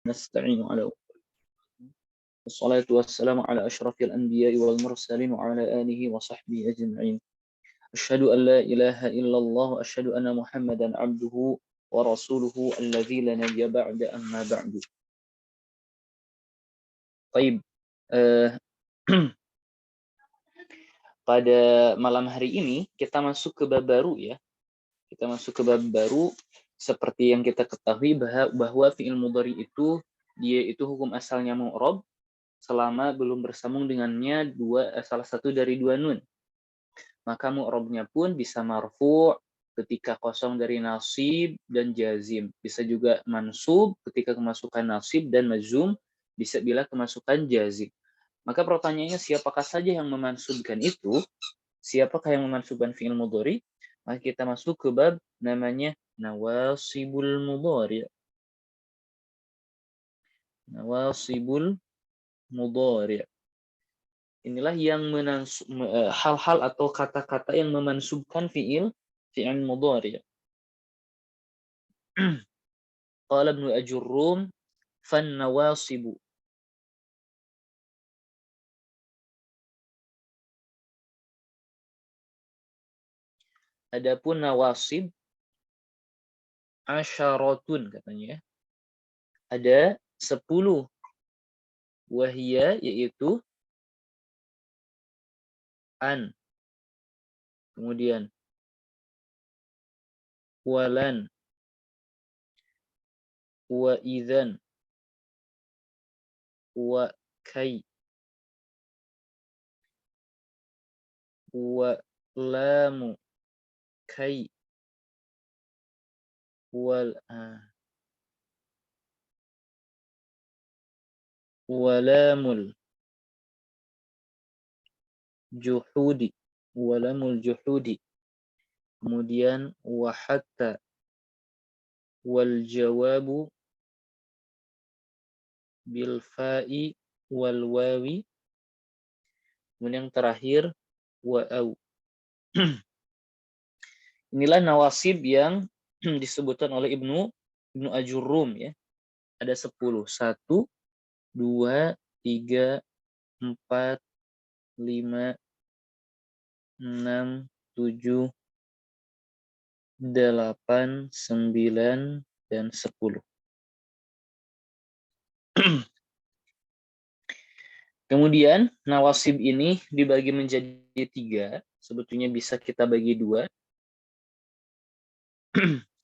نستعين على والصلاة والسلام على أشرف الأنبياء والمرسلين وعلى آله وصحبه أجمعين. أشهد أن لا إله إلا الله وأشهد أن محمدا عبده ورسوله الذي لا نبي بعد أما بعد. طيب, pada malam hari ini kita masuk ke bab baru ya. Kita masuk ke bab baru seperti yang kita ketahui bahwa fi'il mudhari itu dia itu hukum asalnya mu'rab selama belum bersambung dengannya salah satu dari dua nun. Maka mu'rabnya pun bisa marfu' ketika kosong dari nasib dan jazim. Bisa juga mansub ketika kemasukan nasib dan majzum, bisa bila kemasukan jazim. Maka pertanyaannya siapakah saja yang memansubkan itu? Siapakah yang memansubkan fi'il mudhari? Maka kita masuk ke bab namanya nawasibul mudhari. Nawasibul mudhari. Inilah yang hal-hal atau kata-kata yang memansubkan fi'il mudhari. Qala Ibnu Ajurrum fan nawasibu. Adapun nawasib asyaratun katanya. Ada 10. Wahia yaitu an, kemudian walan, wa idzan, wa kai, wa lamu kai, walamul juhudi, walamul juhudi, kemudian wa hatta, wal jawabu bil fa'i wal wawi, kemudian yang terakhir wa au. Inilah nawasib yang disebutkan oleh Ibnu Ajurrum ya. Ada 10. 1, 2, 3, 4, 5, 6, 7, 8, 9, dan 10. Kemudian nawasib ini dibagi menjadi 3. Sebetulnya bisa kita bagi 2.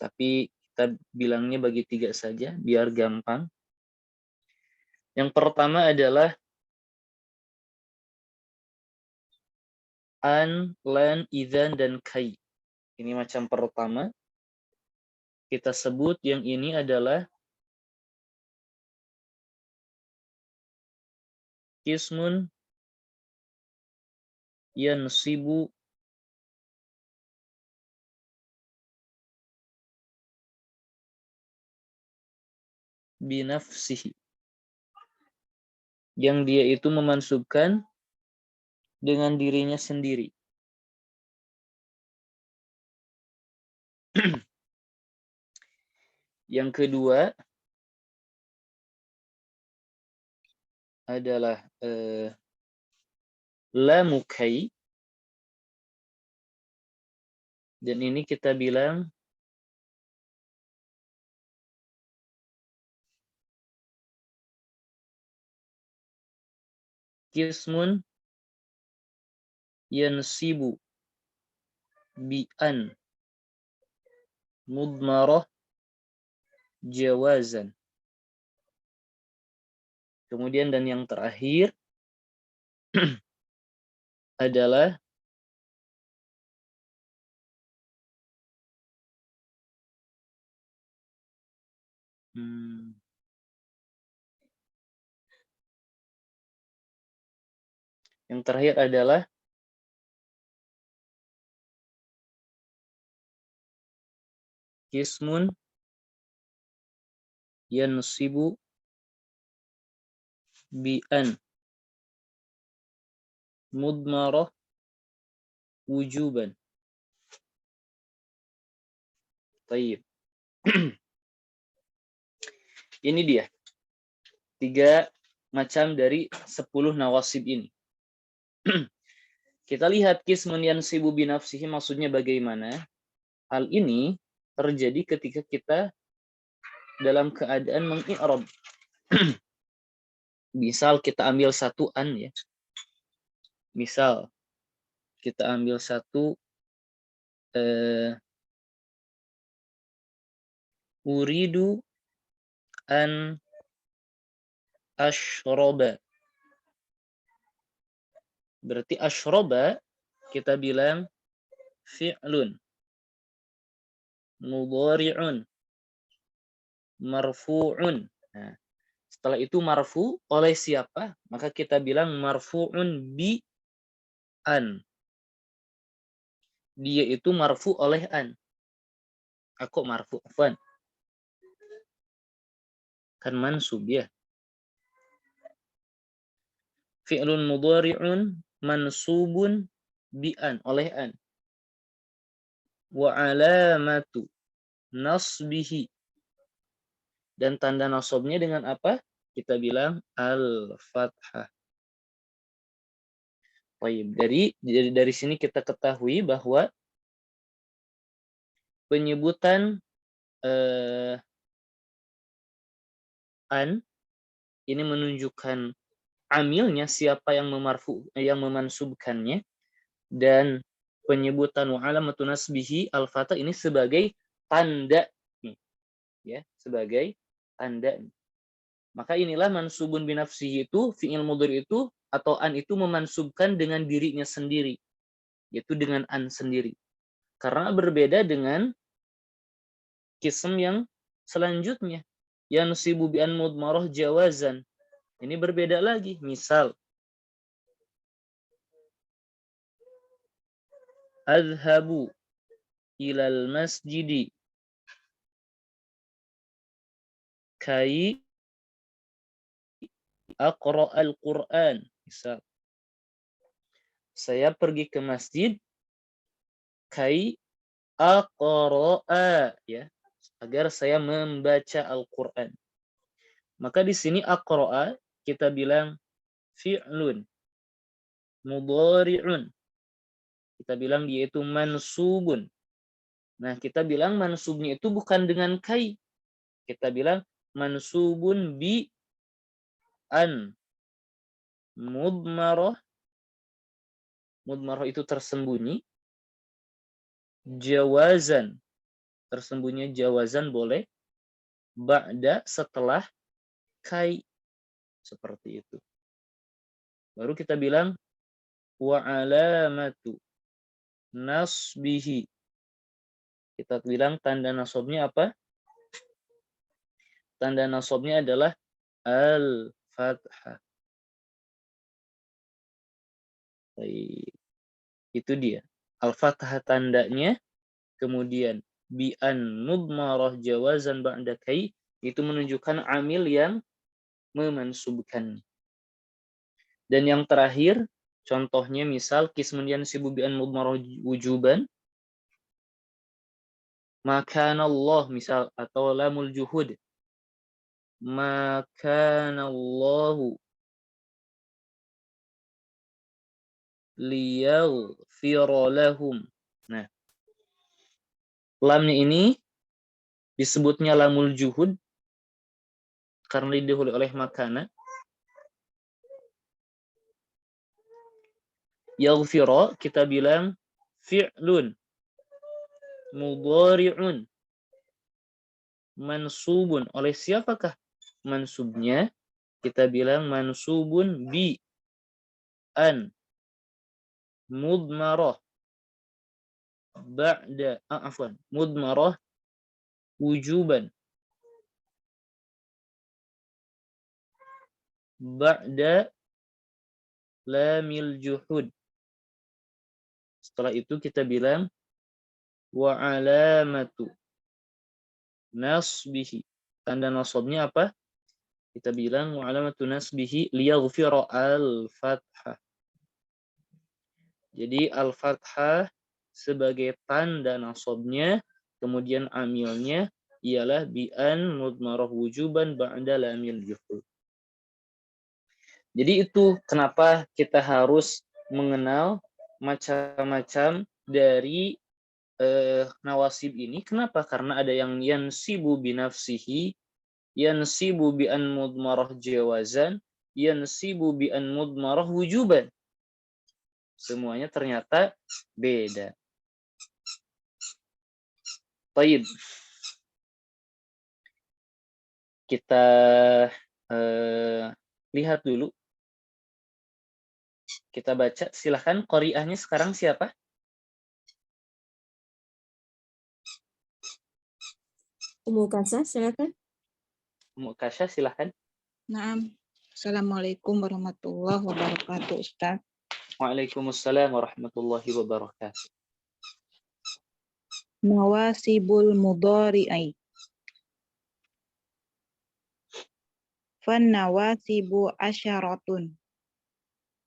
Tapi kita bilangnya bagi 3 saja biar gampang. Yang pertama adalah an, lan, idzan, dan kai. Ini macam pertama. Kita sebut yang ini adalah ismun yansibu binafsihi. Yang dia itu memansubkan dengan dirinya sendiri. Yang kedua adalah lamukai. Dan ini kita bilang kismun yansibu bi'an mudmarah jawazan. Kemudian dan yang terakhir adalah kismun yansibu bi'an mudmarah wujuban. Baik. Ini dia. 3 macam dari 10 nawasib ini. Kita lihat qismun yansibu binafsihi maksudnya bagaimana. Hal ini terjadi ketika kita dalam keadaan mengi'rab. Misal kita ambil satu an ya. Misal kita ambil satu uridu an ashroba. Berarti ashroba kita bilang fi'lun mudhari'un marfu'un. Nah, setelah itu marfu oleh siapa? Maka kita bilang marfu'un bi an. Dia itu marfu oleh an. Aku marfu afwan. Kan mansub ya. Fi'lun mudhari'un mansubun bi an oleh an. Wa alamatu nasbihi. Dan tanda nasabnya dengan apa? Kita bilang al-fathah. Baik, dari sini kita ketahui bahwa penyebutan an ini menunjukkan amilnya, siapa yang memansubkannya, dan penyebutan wa alamatu nasbihi al-fathah ini sebagai tanda ya, sebagai tanda. Maka inilah mansubun binafsihi itu, fi'il mudhari itu atau an itu memansubkan dengan dirinya sendiri, yaitu dengan an sendiri. Karena berbeda dengan qism yang selanjutnya, yansibu bi an mudmarah jawazan. Ini berbeda lagi. Misal adhabu ilal masjidi kai aqra al-Qur'an. Misal, saya pergi ke masjid kai aqra'a ya, agar saya membaca Al-Qur'an. Maka di sini aqra'a kita bilang fi'lun mudhari'un. Kita bilang dia itu mansubun. Nah, kita bilang mansubnya itu bukan dengan kai. Kita bilang mansubun bi an mudmarah. Mudmarah itu tersembunyi. Jawazan. Tersembunyi jawazan boleh. Ba'da setelah kai. Seperti itu. Baru kita bilang wa alamatu nasbihi. Kita bilang tanda nasabnya apa? Tanda nasabnya adalah al-fathah. Itu dia. Al-fathah tandanya, kemudian bi'an mudmarah jawazan ba'da kai, itu menunjukkan amil yang memansubkan. Dan yang terakhir, contohnya misal qismun yansibu bi'an mudmarah wujuban, makanallah misal, atau lamul juhud, makanallahu liyaghfira lahum. Nah, lamnya ini disebutnya lamul juhud karena didahului oleh makana. Yaghfira kita bilang fi'lun mudhari'un mansubun. Oleh siapakah mansubnya? Kita bilang mansubun bi an mudmarah ba'da mudmarah wujuban ba'da lamil juhud. Setelah itu kita bilang wa alamatu nasbihi. Tanda nasabnya apa? Kita bilang wa alamatu nasbihi liyaghfira al-fathah. Jadi al-fathah sebagai tanda nasabnya, kemudian amilnya ialah bi'an mudmarah wujuban ba'da lamil juhud. Jadi itu kenapa kita harus mengenal macam-macam dari nawasib ini. Kenapa? Karena ada yang yansibu binafsihi, yansibu bi an mudmarah jawazan, yansibu bi an mudmarah wujuban. Semuanya ternyata beda. Baik. Kita lihat dulu. Kita baca. Silahkan qari'ahnya sekarang siapa? Ummu Kasah, silakan. Ummu Kasya, silahkan. Naam. Assalamualaikum warahmatullahi wabarakatuh, Ustaz. Waalaikumsalam warahmatullahi wabarakatuh. Nawasibul mudhari'i. Fan nawasibu asyaratun.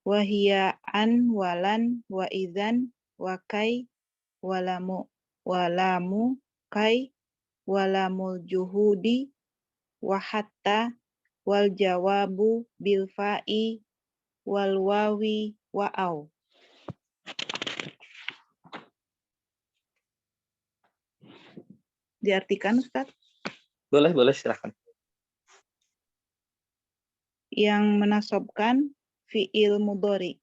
Wahia an walan wa idzan wa kai walamu walamu kai walamul juhudi wa hatta wal jawabu bil fa'i wal wawi wa au. Diartikan, Ustaz? Boleh, silahkan. Yang menasobkan fi'il mudhari.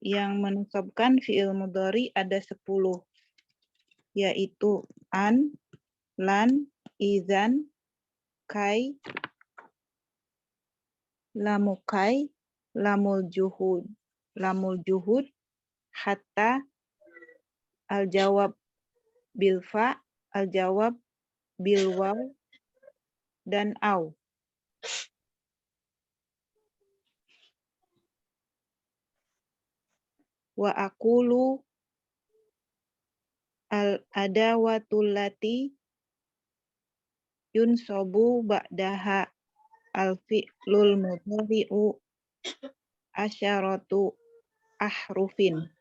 Yang menasobkan fi'il mudhari ada 10, yaitu an, lan, izan, kai, lamukai, lamul juhud, hatta, al-jawab bil fa, al-jawab bil waw, dan au. Wa aqulu al-adawatul lati yunsobu ba'daha al-fi'lul mudhari'u asyaratu ahrufin.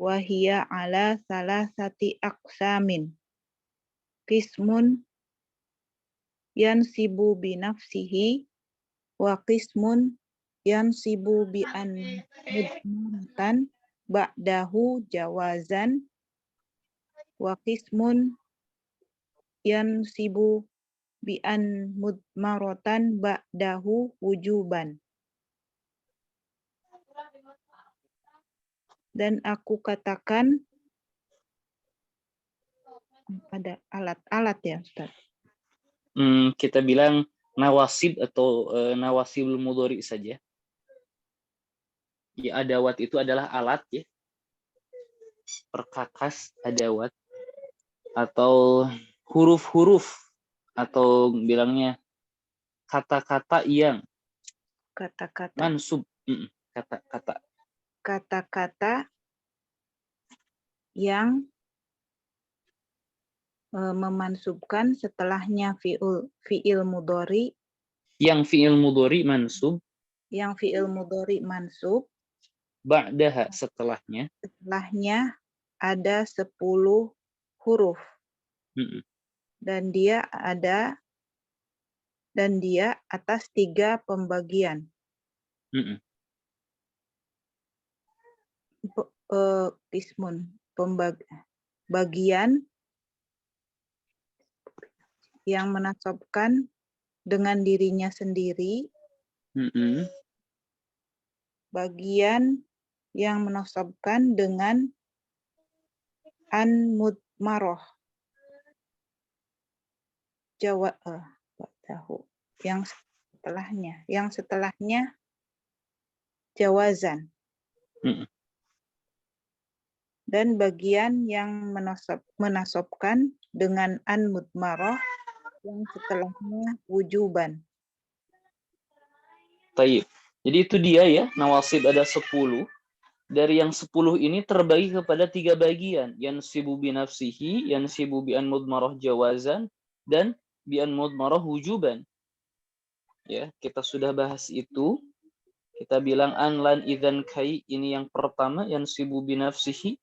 Wahia ala salasati aqsamin. Qismun yansibu binafsihi wa qismun yansibu bi an mudmaratan ba'dahu jawazan wa qismun yansibu bi an mudmaratan ba'dahu wujuban. Dan aku katakan ada alat-alat ya, Ustaz. Kita bilang nawasib atau nawasibul mudhari saja. Ya, adawat itu adalah alat ya. Perkakas adawat atau huruf-huruf atau bilangnya kata-kata yang mansub. Kata-kata yang memansubkan setelahnya fi'il mudhari. Yang fi'il mudhari mansub. Yang fi'il mudhari mansub. Ba'daha, setelahnya. Setelahnya ada 10 huruf. Dan dia atas 3 pembagian. Qismun, bagian yang menasabkan dengan dirinya sendiri. Bagian yang menasabkan dengan an mudmarah yang setelahnya jawazan. Dan bagian yang menasabkan dengan an mudmarah yang setelahnya wujuban. Taib. Jadi itu dia ya, nawasib ada 10. Dari yang 10 ini terbagi kepada 3 bagian. Yansibu binafsihi, yansibu bi an mudmarah jawazan, dan bi an mudmarah wujuban. Ya, kita sudah bahas itu. Kita bilang an, lan, idzan, kai, ini yang pertama, yansibu binafsihi.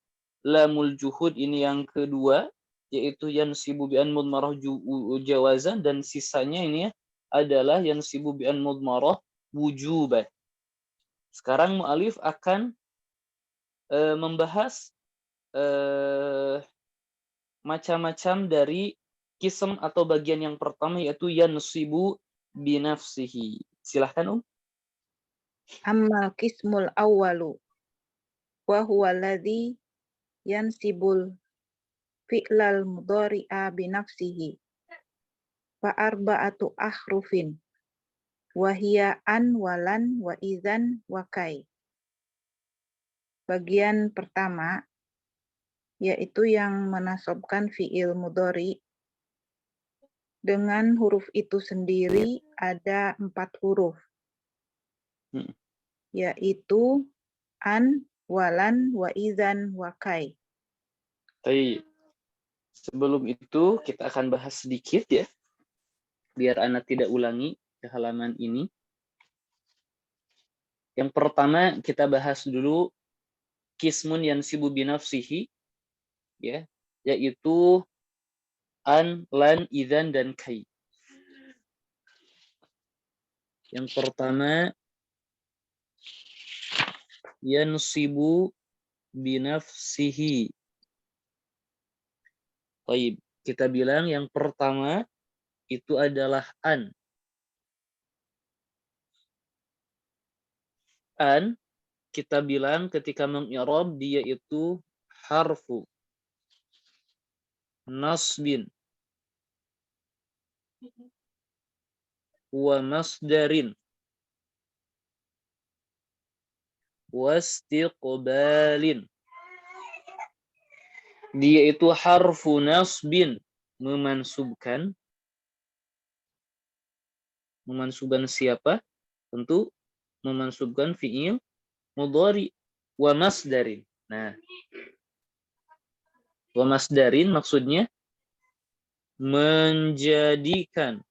Lamul juhud ini yang kedua, yaitu yansibu bi an mudmarah jawazan, dan sisanya ini ya, adalah yansibu bi an mudmarah wujuban. Sekarang mu'alif akan membahas macam-macam dari kism atau bagian yang pertama, yaitu yansibu binafsihi. Silahkan Ammal qismul awwalu wa huwa alladhi yansibul fi'lal mudhari'a bi nafsihi fa arba'atu ahrufin wa hiya an walan wa idzan wa kai. Bagian pertama yaitu yang menasabkan fi'il mudhari dengan huruf itu sendiri ada 4 huruf, yaitu an, walan, wa idzan, wa kai. Baik. Sebelum itu kita akan bahas sedikit ya, biar Ana tidak ulangi ke halaman ini. Yang pertama kita bahas dulu kismun yansibu binafsihi, ya, yaitu an, lan, idzan, dan kai. Yang pertama yansibu binafsihi. Baik, kita bilang yang pertama itu adalah an. An kita bilang ketika mengi'rab dia itu harfu nasbin wa masdarin wastiqbalin. Dia itu harfu nasbin, memansubkan. Memansubkan siapa? Tentu memansubkan fi'il mudhari. Wa masdarin. Nah, wa masdarin maksudnya menjadikan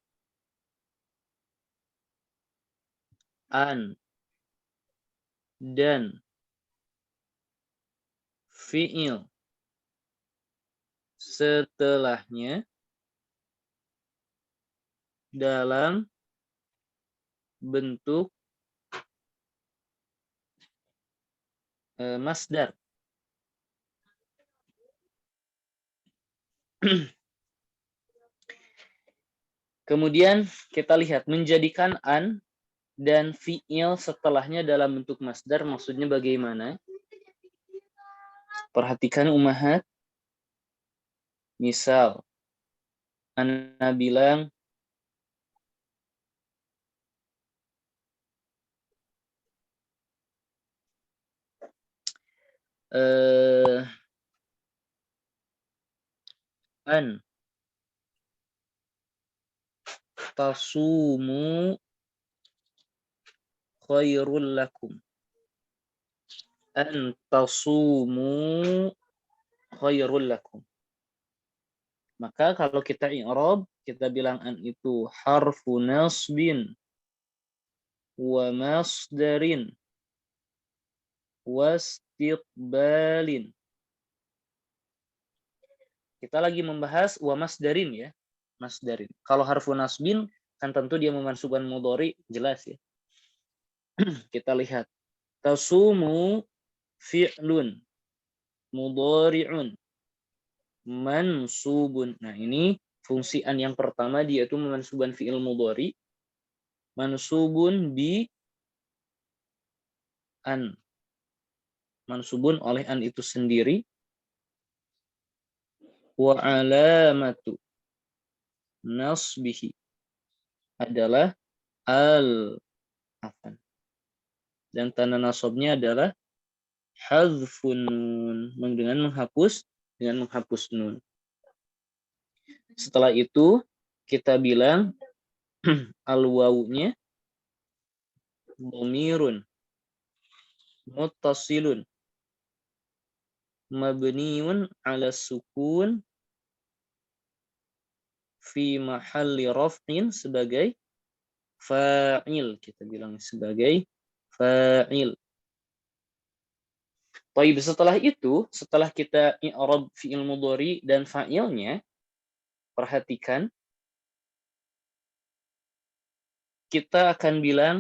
an dan fi'il setelahnya dalam bentuk masdar. Kemudian kita lihat menjadikan an dan fi'il setelahnya dalam bentuk masdar maksudnya bagaimana? Perhatikan ummahat. Misal Ana bilang an tasumu khairul lakum. An tasumu khairul lakum. Maka kalau kita i'rab, kita bilang an itu harfu nasbin wa masdarin wastiqbalin. Kita lagi membahas wa masdarin ya. Masdarin. Kalau harfu nasbin kan tentu dia memansubkan mudhari, jelas ya. Kita lihat. Tasumu fi'lun mudhari'un mansubun. Nah, ini fungsi an yang pertama, dia itu memansubkan fi'il mudhari mansubun bi an. Mansubun oleh an itu sendiri. Wa alamatu nasbihi adalah al-afan. Dan tanda nasabnya adalah hadzfun nun, dengan menghapus nun. Setelah itu kita bilang al-wawunya dhamirun muttasilun mabniun ala sukun fi mahalli raf'in sebagai fa'il. Kita bilang sebagai fa'il. Baik, setelah itu, setelah kita i'rab fi'il mudhari dan fa'ilnya, perhatikan kita akan bilang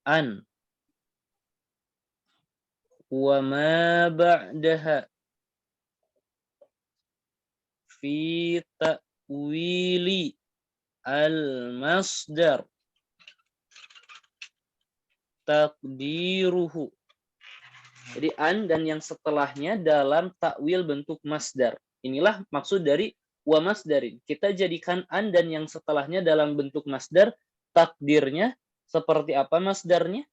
an wa ma ba'daha fi ta'wili al-masdar takdiruhu. Jadi an dan yang setelahnya dalam takwil bentuk masdar. Inilah maksud dari wa masdarin. Kita jadikan an dan yang setelahnya dalam bentuk masdar, takdirnya seperti apa masdarnya?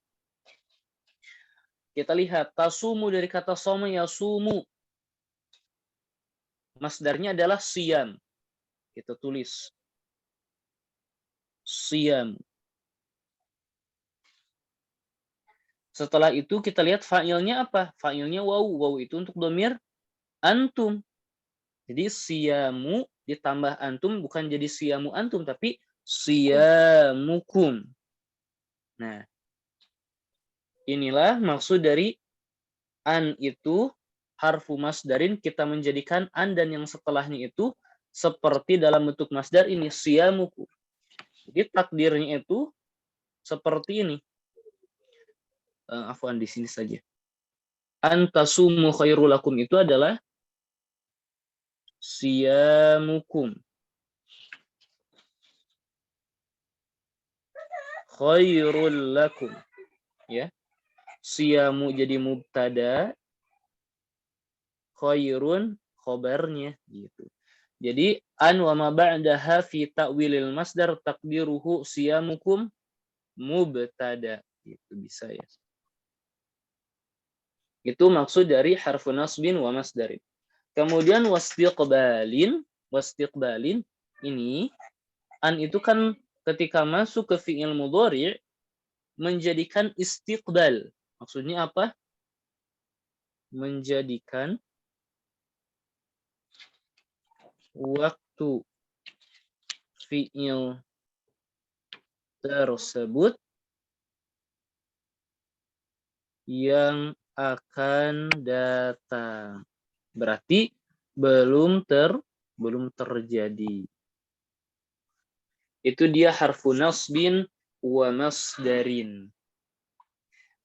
Kita lihat tasumu dari kata soma yasumu. Masdarnya adalah siyam. Kita tulis siyam. Setelah itu kita lihat fa'ilnya apa? Fa'ilnya waw. Waw itu untuk dhamir antum. Jadi siyamu ditambah antum bukan jadi siyamu antum tapi siyamukum. Nah, inilah maksud dari an itu harfu masdarin, kita menjadikan an dan yang setelahnya itu seperti dalam bentuk masdar ini siyamukum. Jadi takdirnya itu seperti ini. Afwan di sini saja. Antasumu khairul lakum itu adalah siyamukum khairul lakum. Ya. Siyamu jadi mubtada, khairun khobarnya gitu. Jadi an wa ma ba'daha fi ta'wilil masdar takdiruhu siyamukum mubtada. Itu bisa ya. Itu maksud dari harfu nasbin wa masdarin. Kemudian wastiqbalin ini an itu kan ketika masuk ke fi'il mudhari' menjadikan istiqbal. Maksudnya apa? Menjadikan waktu fi'il tersebut yang akan datang. Berarti belum terjadi. Itu dia harfu nasbin wa masdarin.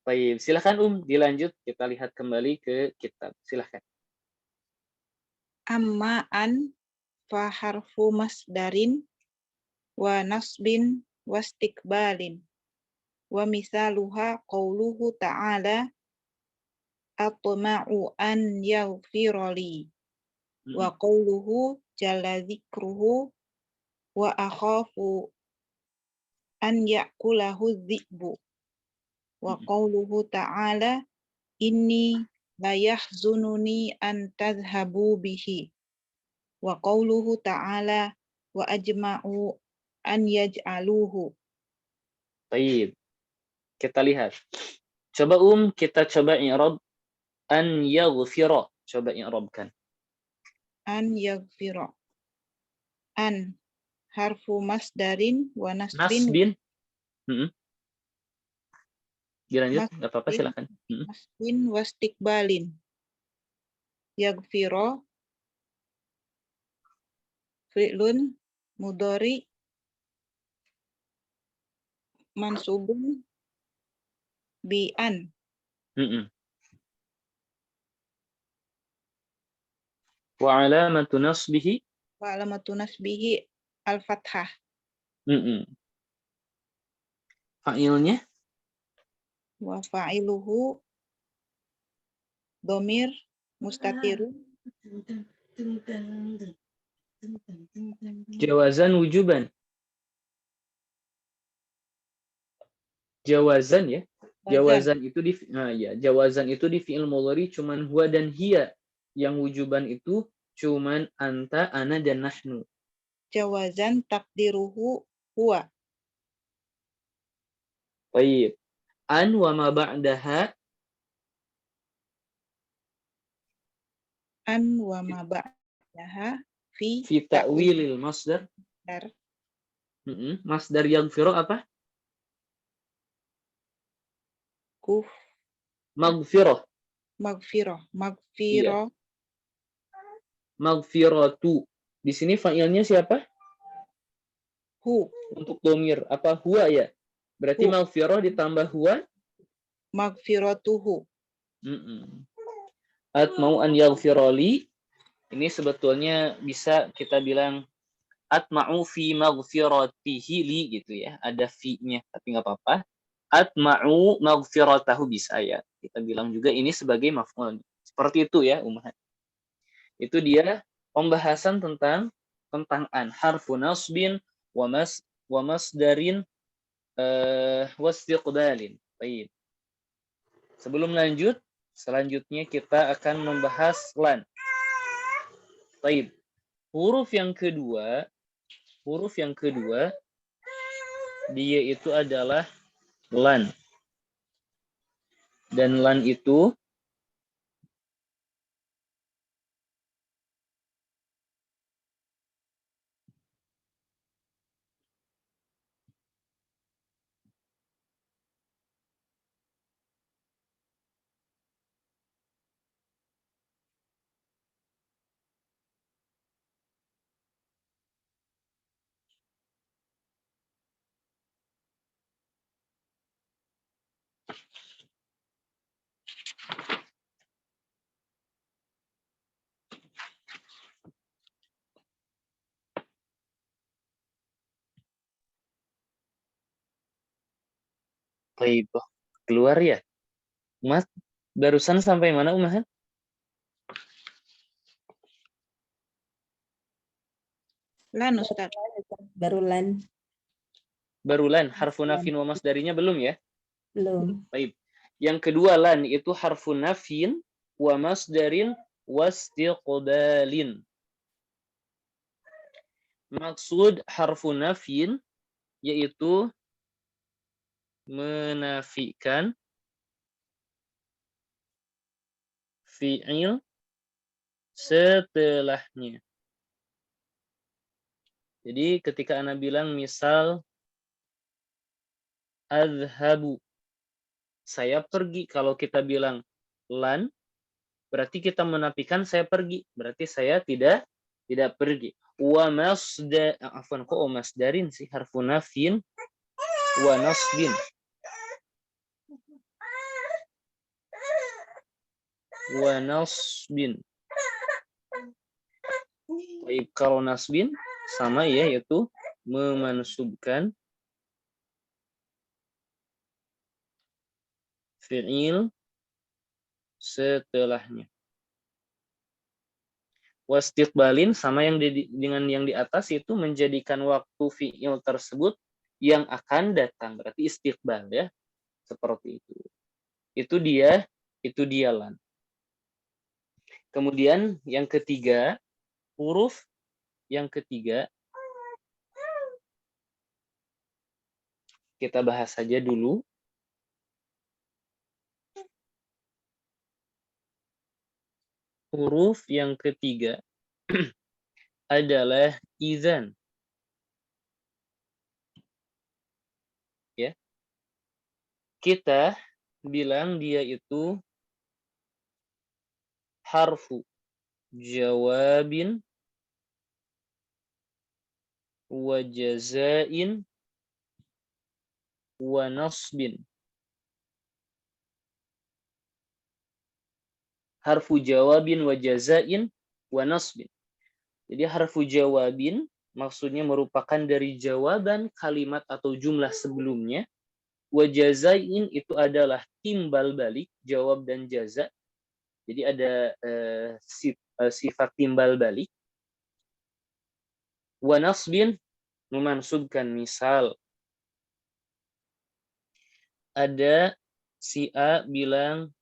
Baik, silakan dilanjut, kita lihat kembali ke kitab. Silakan. Amma an fa harfu masdarin wa nasbin wastiqbalin. Wa misaluha qauluhu ta'ala atma'u an yaghfirali. Wa qauluhu jalla dzikruhu wa akhafu an ya'kulahu dzi'bu. Wa qauluhu ta'ala inni la yahzununi an tadhhabu bihi. Wa qauluhu ta'ala wa ajma'u an yaj'aluhu. Baik. Kita lihat. Coba kita coba i'rab an yaghfira. Coba i'rabkan. An yaghfira. An harfu masdarin wa nasbin. Dilanjut, nggak apa-apa, silakan. Nasbin wastiqbalin. Yaghfira fi'lun mudhari mansubun bi an. Wa alamatu nasbihi al-fathah. Fa'ilnya Wa fa'iluhu dhamir mustatirun jawazan wujuban. Jawazan ya. Jawazan itu di fi'il mudhari cuman huwa dan hiya. Yang wujuban itu cuman anta, ana dan nahnu. Jawazan takdiruhu huwa. Baik. An wa ma ba'daha. An wa ma ba'daha fi ta'wilil masdar. Masdar yaghfiru apa? Maghfirah. Maghfirah. Maghfiratu. Di sini fa'ilnya siapa? Hu. Untuk domir. Apa huwa ya? Berarti Hu. maghfirah ditambah huwa. Maghfiratuhu. Atmau an yaghfirali. Ini sebetulnya bisa kita bilang atma'u fi maghfiratihi li gitu ya. Ada fi-nya, tapi nggak apa-apa. Atma'u maghfiratahu bisa ya. Kita bilang juga ini sebagai maf'ul. Seperti itu ya, Ummahat. Itu dia pembahasan tentang an, harfu nasbin wa masdarin wastiqbalin. Baik. Sebelum lanjut, selanjutnya kita akan membahas lan. Baik. Huruf yang kedua dia itu adalah lan. Dan lan itu baik. Keluar ya. Mas, barusan sampai mana, Umahan? Lan, Ustaz. Baru lan. Baru lan, harfu nafin wa masdarinya belum ya? Belum. Baik. Yang kedua lan itu harfu nafin wa masdarin wastiqbalin. Maksud harfu nafin yaitu menafikan fi'il setelahnya. Jadi ketika Ana bilang misal azhabu, saya pergi. Kalau kita bilang lan, berarti kita menafikan saya pergi. Berarti saya tidak pergi. Wa masdarin sih, harfu nafin wa nasbin. Wa nasbin. Baik, kalau nasbin sama ya, yaitu memansubkan fi'il setelahnya. Wastiqbalin sama yang dengan yang di atas itu menjadikan waktu fi'il tersebut yang akan datang. Berarti istiqbal ya. Seperti itu. Itu dia lan. Kemudian yang ketiga, huruf yang ketiga kita bahas saja dulu. Huruf yang ketiga adalah idzan. Ya. Kita bilang dia itu harfu jawabin wa jazain wa nasbin. Harfu jawabin wa jazain wa nasbin. Jadi harfu jawabin maksudnya merupakan dari jawaban kalimat atau jumlah sebelumnya. Wa jazain itu adalah timbal balik jawab dan jaza. Jadi ada sifat timbal balik. Wa nasbin memansubkan, misal ada si A bilang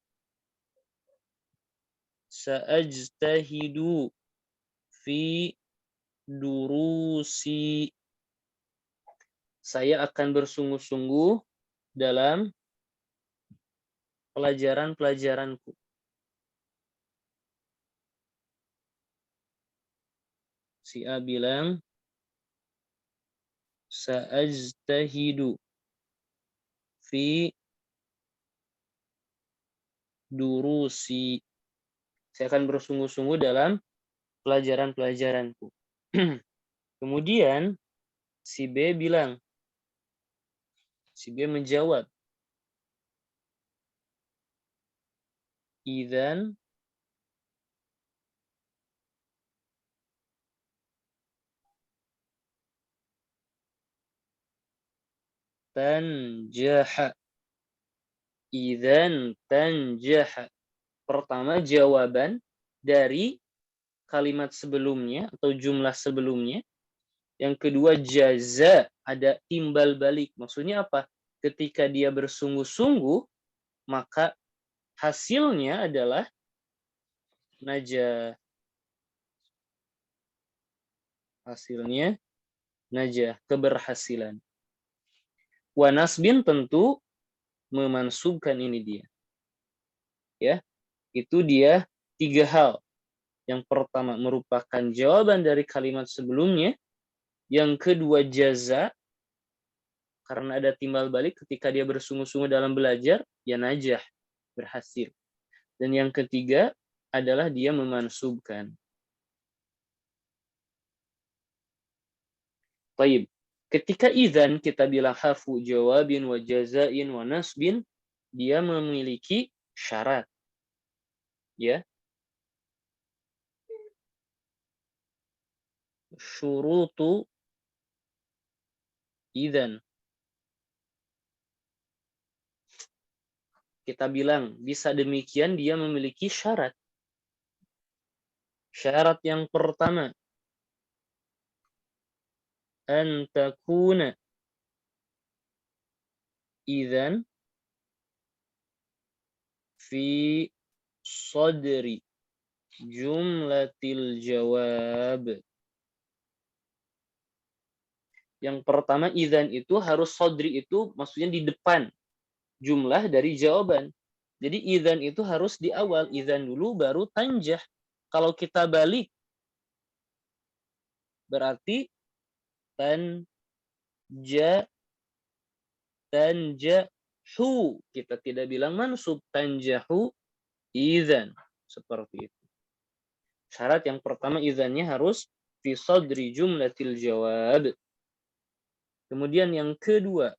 sa'ajtahidu fi durusi, saya akan bersungguh-sungguh dalam pelajaran-pelajaranku. Si A bilang sa'ajtahidu fi durusi, saya akan bersungguh-sungguh dalam pelajaran-pelajaranku. Kemudian si B menjawab, idzan tanjaha. Idzan tanjaha. Pertama jawaban dari kalimat sebelumnya atau jumlah sebelumnya. Yang kedua jaza, ada timbal balik. Maksudnya apa? Ketika dia bersungguh-sungguh, maka hasilnya adalah najah. Hasilnya najah, keberhasilan. Wa nasbin tentu memansubkan ini dia. Ya, itu dia 3 hal. Yang pertama merupakan jawaban dari kalimat sebelumnya. Yang kedua jaza, karena ada timbal balik ketika dia bersungguh-sungguh dalam belajar, ya najah, berhasil. Dan yang ketiga adalah dia memansubkan. Baik. Ketika idzan kita bilang hafu jawabin wa jazain wa nasbin, dia memiliki syarat. Ya. Syurutu idzan. Kita bilang bisa demikian dia memiliki syarat. Syarat yang pertama, an takuna idzan fi sadri jumlatil jawab. Yang pertama idzan itu harus sadri itu maksudnya di depan jumlah dari jawaban. Jadi idzan itu harus di awal, idzan dulu baru tanjah. Kalau kita balik berarti tanjahu. Kita tidak bilang mansub, tanjahu idzan. Seperti itu. Syarat yang pertama idzannya harus fi sadri jumlatil jawab. Kemudian yang kedua,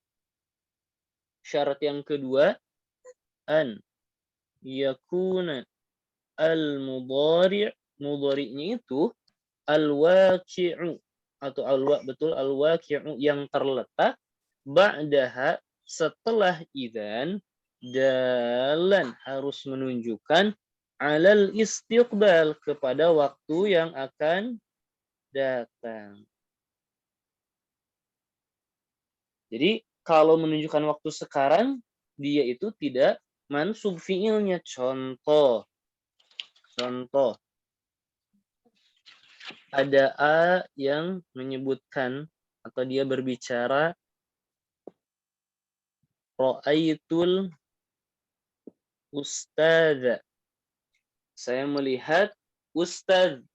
syarat yang kedua, an yakuna al-mudhari', mudhari'nya itu al-waqi'u atau al-waqi'u yang terletak ba'daha setelah idzan, dalan harus menunjukkan alal istiqbal kepada waktu yang akan datang. Jadi kalau menunjukkan waktu sekarang, dia itu tidak mansub fi'ilnya. Contoh. Ada A yang menyebutkan atau dia berbicara ra'aitul ustadz. Saya melihat ustadz.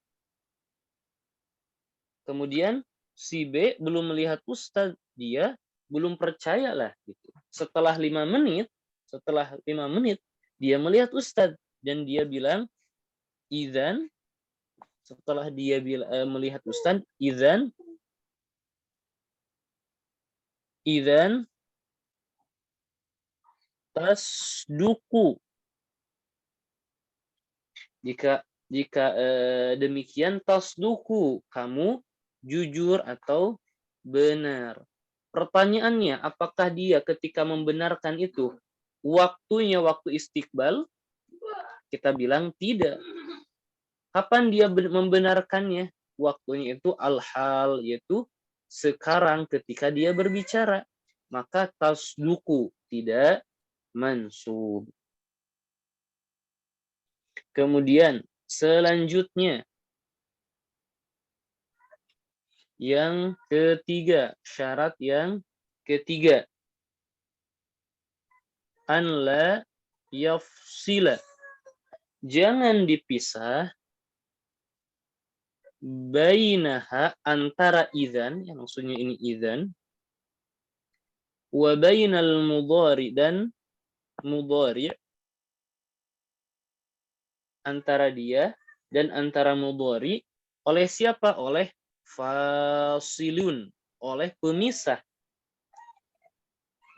Kemudian si B belum melihat ustadz, dia belum percayalah gitu. Setelah 5 menit dia melihat ustadz dan dia bilang idzan, setelah dia melihat ustadz, idzan tasduku. Jika demikian tasduku, kamu jujur atau benar. Pertanyaannya, apakah dia ketika membenarkan itu waktunya waktu istiqbal? Kita bilang tidak. Kapan dia membenarkannya? Waktunya itu al-hal, yaitu sekarang ketika dia berbicara. Maka tasduku, tidak mansub. Kemudian selanjutnya yang ketiga, syarat yang ketiga, an la yafsila, jangan dipisah bainaha, antara idzan, yang maksudnya ini idzan, wa bainal mudhari, dan mudhari, antara dia dan antara mudhari, Oleh siapa? Oleh fasilun, oleh pemisah.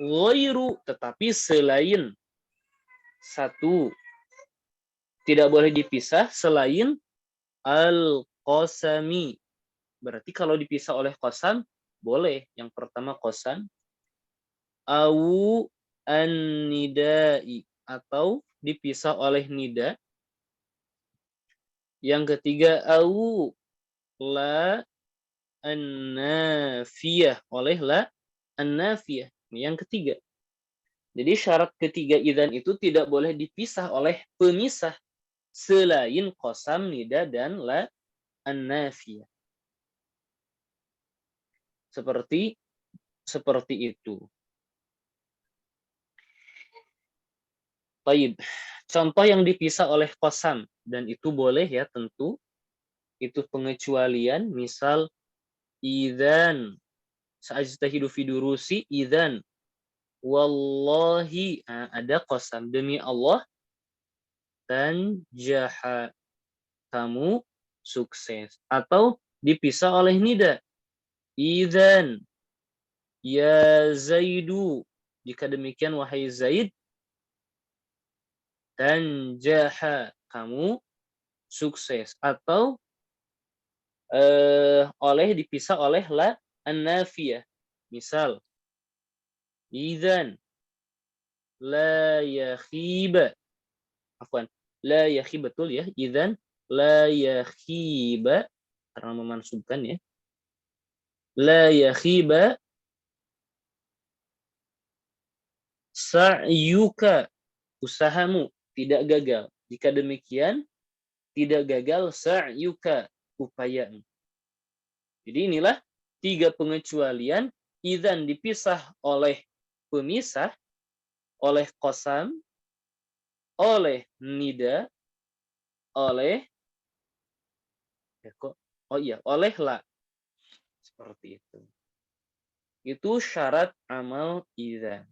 Ghairu, tetapi selain satu. Tidak boleh dipisah selain al-qasami. Berarti kalau dipisah oleh qasam, boleh. Yang pertama qasam. Au an-nidai. Atau dipisah oleh nida. Yang ketiga, au la an-nafiyah. Oleh la an-nafiyah. Yang ketiga. Jadi syarat ketiga idzan itu tidak boleh dipisah oleh pemisah selain qasam, nida, dan la an-nafiyah. Seperti itu. Baik. Contoh yang dipisah oleh qasam, dan itu boleh ya tentu. Itu pengecualian, misal idzan sa'ajtahidu fi durusi idzan wallahi, ada qasam, demi Allah tanjaha, kamu sukses. Atau dipisah oleh nida, idzan ya Zaidu, jika demikian wahai Zaid, tanjaha, kamu sukses. Atau dipisah oleh la an-nafiyah. Misal, idzan la yakhiba. Afwan, la yakhib, betul ya. Idzan la yakhiba, karena memansubkan ya. La yakhiba sa'yuka, usahamu tidak gagal. Jika demikian, tidak gagal sa'yuka, upayamu. Jadi inilah 3 pengecualian idzan dipisah oleh pemisah, oleh qasam, oleh nida, oleh oleh la. Seperti itu. Itu syarat amal idzan.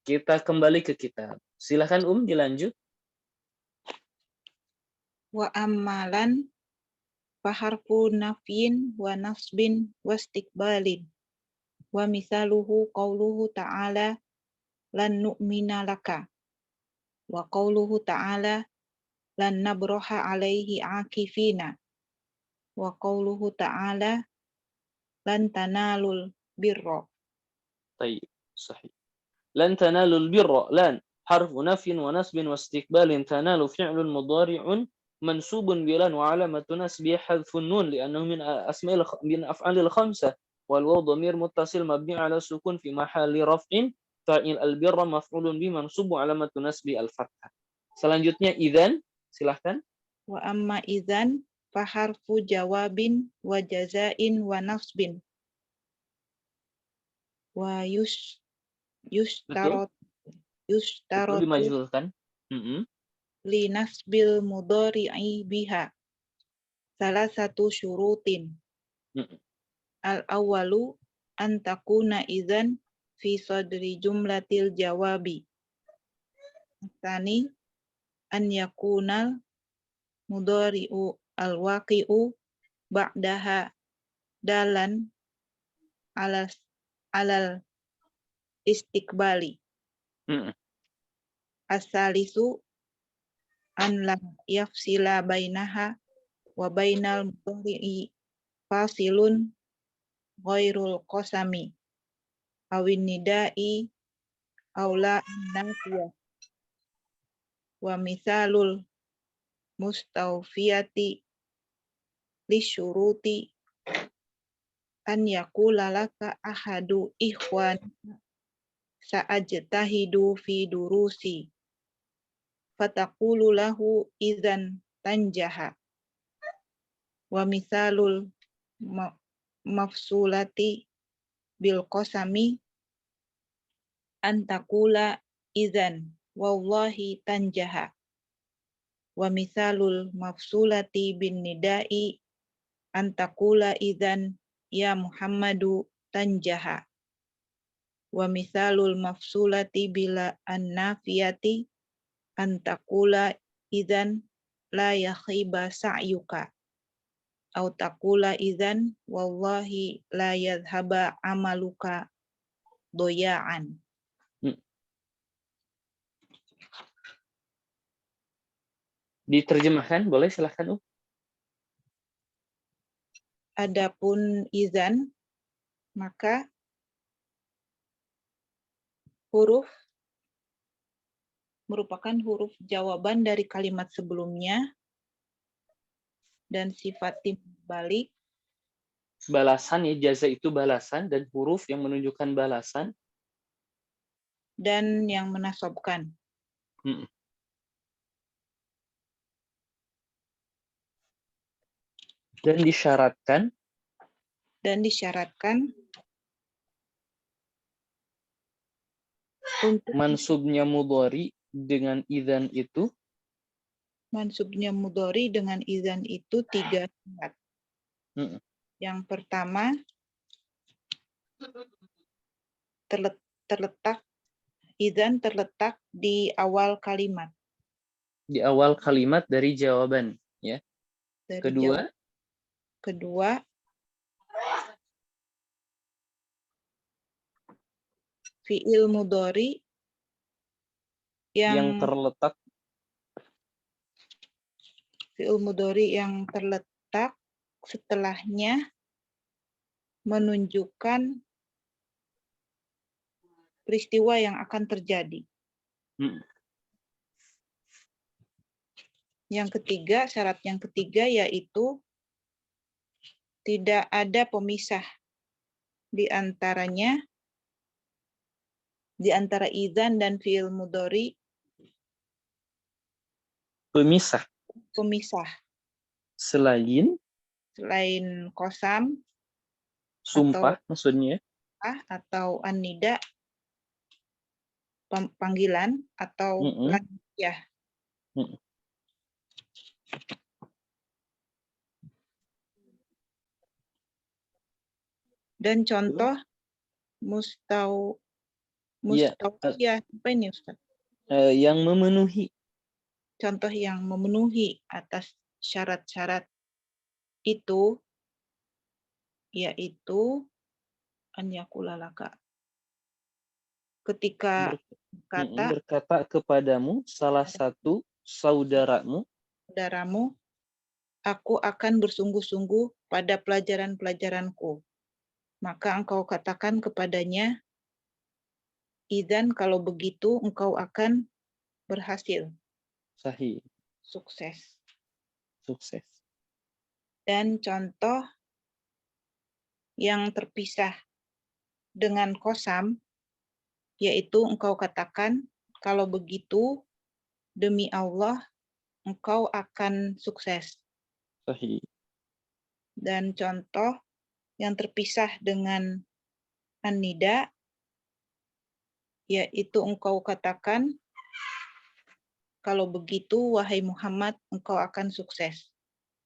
Kita kembali ke kitab. Silakan dilanjut. Wa ammalan faharfu nafyin wa nasbin wa istiqbalin. Wa misaluhu qauluhu ta'ala lan nu'mina laka. Wa qauluhu ta'ala lan nabroha alaihi akifina. Wa qauluhu ta'ala lan tanalul birra. طيب صحيح. لن تنالوا البر. لن حرف نفي ونسب واستقبال. تنال فعل مضارع منصوب بلن وعلامة نسبه حذف النون لأنه من أفعال الخمسة. والواو ضمير متصل مبني على السكون في محل رفع. فاعل البر مفعول به منصوب وعلامة نسبه الفتحة. Selanjutnya idzan, silahkan. Wa amma idzan faharfu jawabin wa jazain wa nasbin. Wa Betul yustarotu dimajhulkan. li nasbil mudhari'i biha salah satu syurutin. Al-awwalu an takuna idzan fi sadri jumlatil jawabi. Tsani an yakunal mudhari'u al-waqi'u ba'daha dalan alal istiqbali. As-salisu an la yafsila bainaha wa bainal mudhari'i fasilun ghairul qasami awin nida'i aula nafiyah. Wa misalul mustawfiyati lisyuruti an yaqula laka ahadu ikhwan sa'ajtahidu fi durusi fataqulu lahu idzan tanjaha. Wa misalul mafsulati bil qasami an taqula idzan wallahi tanjaha. Wa misalul mafsulati bin nida'i an taqula idzan ya Muhammadu tanjaha. Wa misalul mafsulati bila an-nafiyati an taqula idzan la yakhiba sa'yuka. au taqula idzan wallahi la yadhhaba amaluka doyaan. Diterjemahkan, boleh silahkan. Adapun idzan, maka huruf merupakan huruf jawaban dari kalimat sebelumnya dan sifat timbal balik. Balasan ya, jaza itu balasan dan huruf yang menunjukkan balasan. Dan yang menasobkan. Dan disyaratkan. Dan disyaratkan untuk mansubnya mudhari dengan idzan itu. Mansubnya mudhari dengan idzan itu 3 syarat. Yang pertama, terletak idzan terletak di awal kalimat. Di awal kalimat dari jawaban, ya. Dari Kedua, fiil mudhari yang terletak setelahnya menunjukkan peristiwa yang akan terjadi. Syarat yang ketiga yaitu tidak ada pemisah di antara idzan dan fiil mudhari. Pemisah. Selain qasam, sumpah maksudnya, atau an-nida, panggilan, atau lanjah. Dan contoh mustawiyah, apa ini Ustaz? Yang memenuhi. Contoh yang memenuhi atas syarat-syarat itu yaitu an yakulalaka. Ketika berkata kepadamu salah satu saudaramu, aku akan bersungguh-sungguh pada pelajaran-pelajaranku. Maka engkau katakan kepadanya, idzan kalau begitu engkau akan berhasil. Sahih. Sukses. Dan contoh yang terpisah dengan qasam, yaitu engkau katakan, kalau begitu demi Allah engkau akan sukses. Sahih. Dan contoh yang terpisah dengan an-nida, yaitu engkau katakan, kalau begitu wahai Muhammad engkau akan sukses.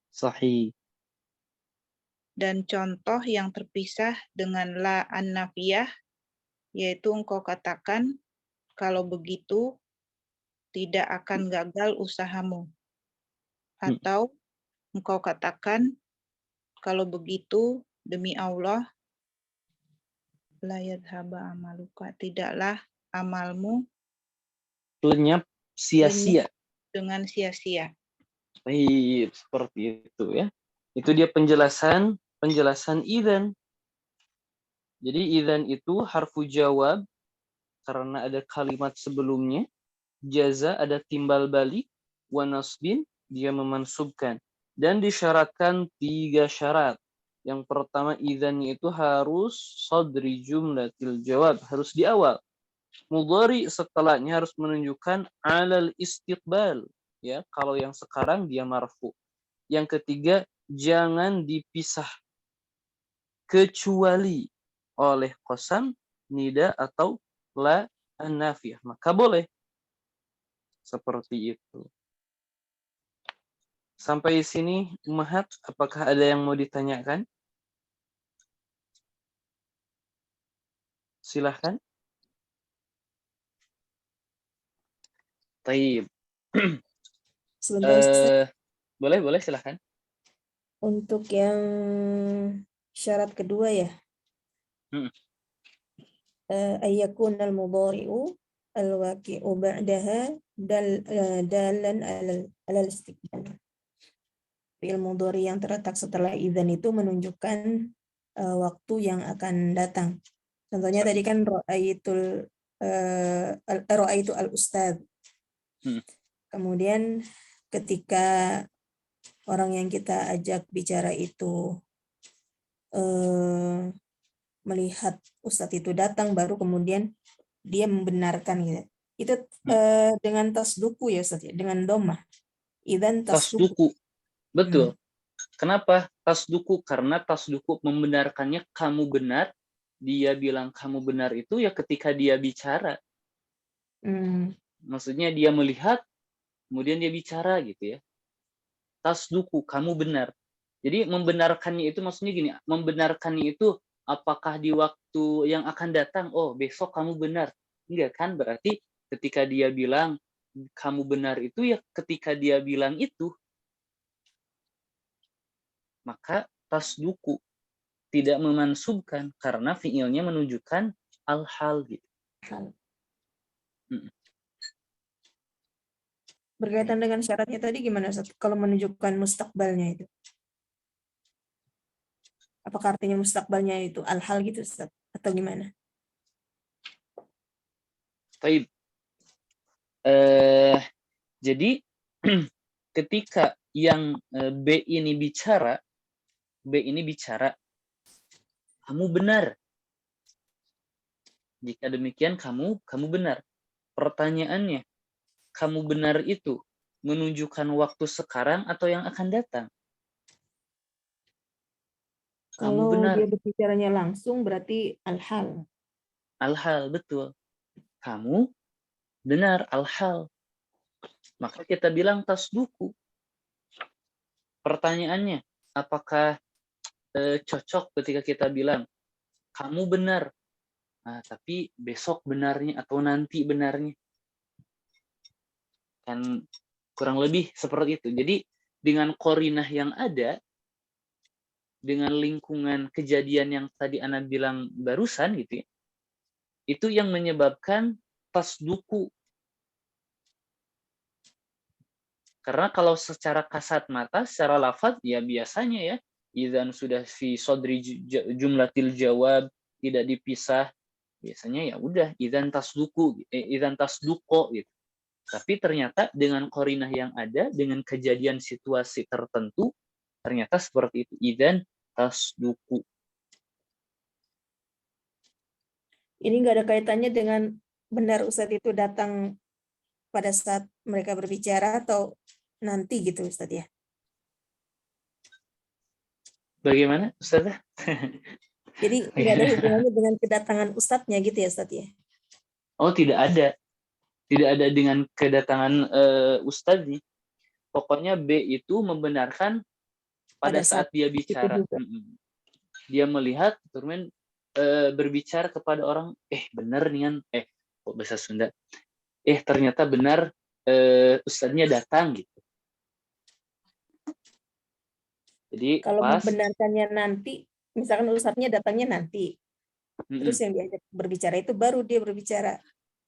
Sahih. Dan contoh yang terpisah dengan la an-nafiyah, yaitu engkau katakan, kalau begitu tidak akan gagal usahamu. Atau engkau katakan, kalau begitu demi Allah, la yadhhaba amaluka, tidaklah amalmu lenyap sia-sia. Dengan sia-sia. Baik, seperti itu ya. Itu dia penjelasan idzan. Jadi idzan itu harfu jawab karena ada kalimat sebelumnya. Jaza ada timbal balik. Wa nasbin dia memansubkan. Dan disyaratkan 3 syarat. Yang pertama idzannya itu harus sadri jumlatil jawab, harus di awal. Mudhari setelahnya harus menunjukkan alal istiqbal, ya. Kalau yang sekarang dia marfu. Yang ketiga jangan dipisah kecuali oleh qasam, nida atau la an-nafiyah, maka boleh. Seperti itu. Sampai sini Ummahat, apakah ada yang mau ditanyakan? Silahkan. Taib. Sebentar, Ustaz. Boleh silahkan. Untuk yang syarat kedua ya, ayyakun al-mudhari'u al-waqi'u ba'daha dalan alal istiqbal. Fi'il mudhari yang terletak setelah idzan itu menunjukkan waktu yang akan datang. Contohnya tadi kan ra'aitu al-ustadz. Kemudian ketika orang yang kita ajak bicara itu melihat ustadz itu datang, baru kemudian dia membenarkan gitu. Itu dengan tasduku ya Ustadz, dengan domah. Idzan tasduku. Tasduku. Betul. Kenapa tasduku? Karena tasduku membenarkannya kamu benar. Dia bilang kamu benar itu ya ketika dia bicara. Maksudnya dia melihat, kemudian dia bicara gitu ya. Tasduku, kamu benar. Jadi membenarkannya itu maksudnya gini, membenarkannya itu apakah di waktu yang akan datang, oh besok kamu benar. Enggak kan, berarti ketika dia bilang kamu benar itu ya ketika dia bilang itu, maka tasduku tidak memansubkan karena fiilnya menunjukkan al-hal gitu. Berkaitan dengan syaratnya tadi gimana Ustaz? Kalau menunjukkan mustaqbalnya itu? Apakah artinya mustaqbalnya itu al-hal gitu Ustaz? Atau gimana? Baik. Jadi ketika yang B ini bicara, kamu benar. Jika demikian kamu benar. Pertanyaannya, kamu benar itu menunjukkan waktu sekarang atau yang akan datang? Kamu Kalau benar. dia berbicaranya langsung berarti al-hal. Al-hal, betul. Kamu benar, al-hal. Maka kita bilang tasduku. Pertanyaannya, apakah cocok ketika kita bilang kamu benar, nah, tapi besok benarnya atau nanti benarnya? Kan kurang lebih seperti itu. Jadi dengan korinah yang ada, dengan lingkungan kejadian yang tadi Ana bilang barusan gitu ya, itu yang menyebabkan tasduku. Karena kalau secara kasat mata, secara lafaz ya biasanya ya, idzan sudah fi sodri jumlatil jawab, tidak dipisah, biasanya ya udah idzan tasduku, idzan tasduko gitu. Tapi ternyata dengan korinah yang ada, dengan kejadian situasi tertentu, ternyata seperti itu, idzan tasduku. Ini nggak ada kaitannya dengan benar Ustadz itu datang pada saat mereka berbicara atau nanti gitu Ustadz ya? Bagaimana Ustazah? Jadi nggak ada hubungannya dengan kedatangan Ustadznya gitu ya Ustadz ya? Oh, tidak ada. Tidak ada dengan kedatangan Ustadz. Pokoknya B itu membenarkan pada saat dia bicara. Dia melihat, turun berbicara kepada orang, benar nih kan, kok bahasa Sunda, ternyata benar Ustadznya datang gitu. Jadi kalau pas membenarkannya nanti, misalkan Ustadznya datangnya nanti, terus yang diajak berbicara itu baru dia berbicara,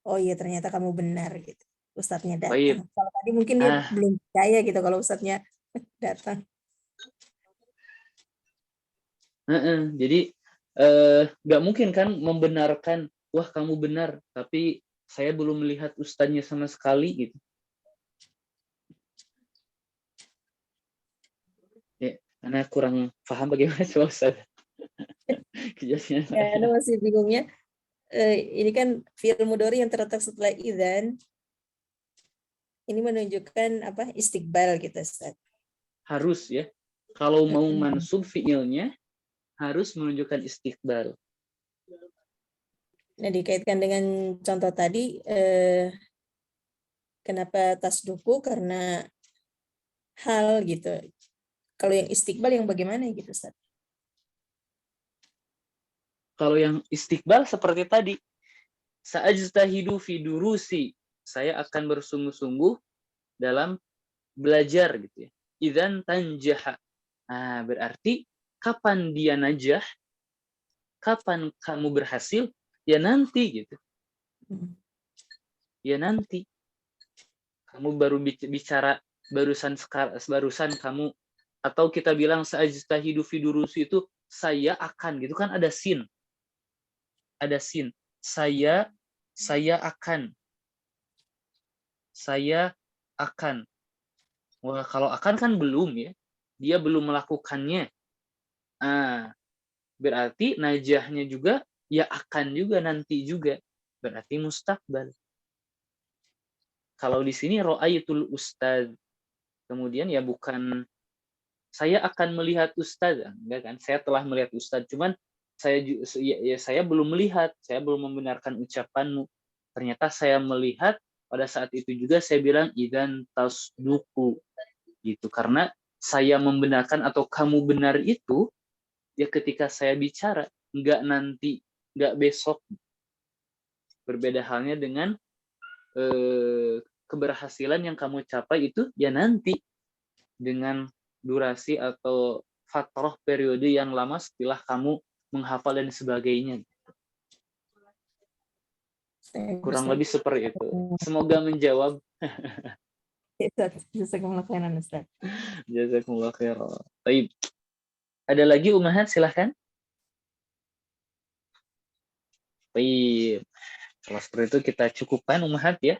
oh iya ternyata kamu benar gitu, Ustadznya datang. Kalau tadi mungkin dia belum percaya gitu kalau Ustadznya datang. Jadi nggak mungkin kan membenarkan, wah kamu benar, tapi saya belum melihat Ustadznya sama sekali gitu. Ya, karena kurang paham bagaimana coba Ustaz. Kejadian Ya, Anda masih bingungnya. Ini kan fi'il mudhari yang terletak setelah idzan. Ini menunjukkan apa? Istiqbal gitu, Ustaz. Harus ya. Kalau mau mansub fi'ilnya harus menunjukkan istiqbal. Nah, dikaitkan dengan contoh tadi, kenapa tasduku? Karena hal gitu. Kalau yang istiqbal yang bagaimana gitu, Ustaz? Kalau yang istiqbal seperti tadi, sa'ajtahidu fi durusi, saya akan bersungguh-sungguh dalam belajar gitu ya. Idzan tanjaha, Nah, berarti kapan dia najah, kapan kamu berhasil, ya nanti gitu. Ya nanti. Kamu baru bicara barusan kamu, atau kita bilang sa'ajtahidu fi durusi itu saya akan gitu kan, ada sin. Ada sin. Saya akan. Saya akan. Wah, kalau akan kan belum ya. Dia belum melakukannya. Berarti najahnya juga ya akan juga nanti juga. Berarti mustaqbal. Kalau di sini ra'aitul ustaz. Kemudian ya bukan saya akan melihat ustaz, enggak kan? Saya telah melihat ustaz, cuman saya belum melihat, saya belum membenarkan ucapanmu. Ternyata saya melihat, pada saat itu juga saya bilang idzan tasduqu gitu, karena saya membenarkan atau kamu benar itu ya ketika saya bicara, enggak nanti, enggak besok. Berbeda halnya dengan keberhasilan yang kamu capai itu ya nanti, dengan durasi atau fatrah periode yang lama setelah kamu menghafal dan sebagainya. Kurang lebih seperti itu. Semoga menjawab. Jazakumullah khairan, Ustaz. Jazakumullah khairan. Baik. Ada lagi Ummahat, silahkan. Baik. Kalau seperti itu kita cukupkan Ummahat ya.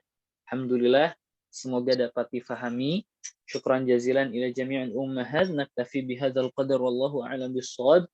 Alhamdulillah. Semoga dapat difahami. Syukran jazilan ila jami'al ummahat. Naktafi bihadzal qadar wallahu a'lam bissawab.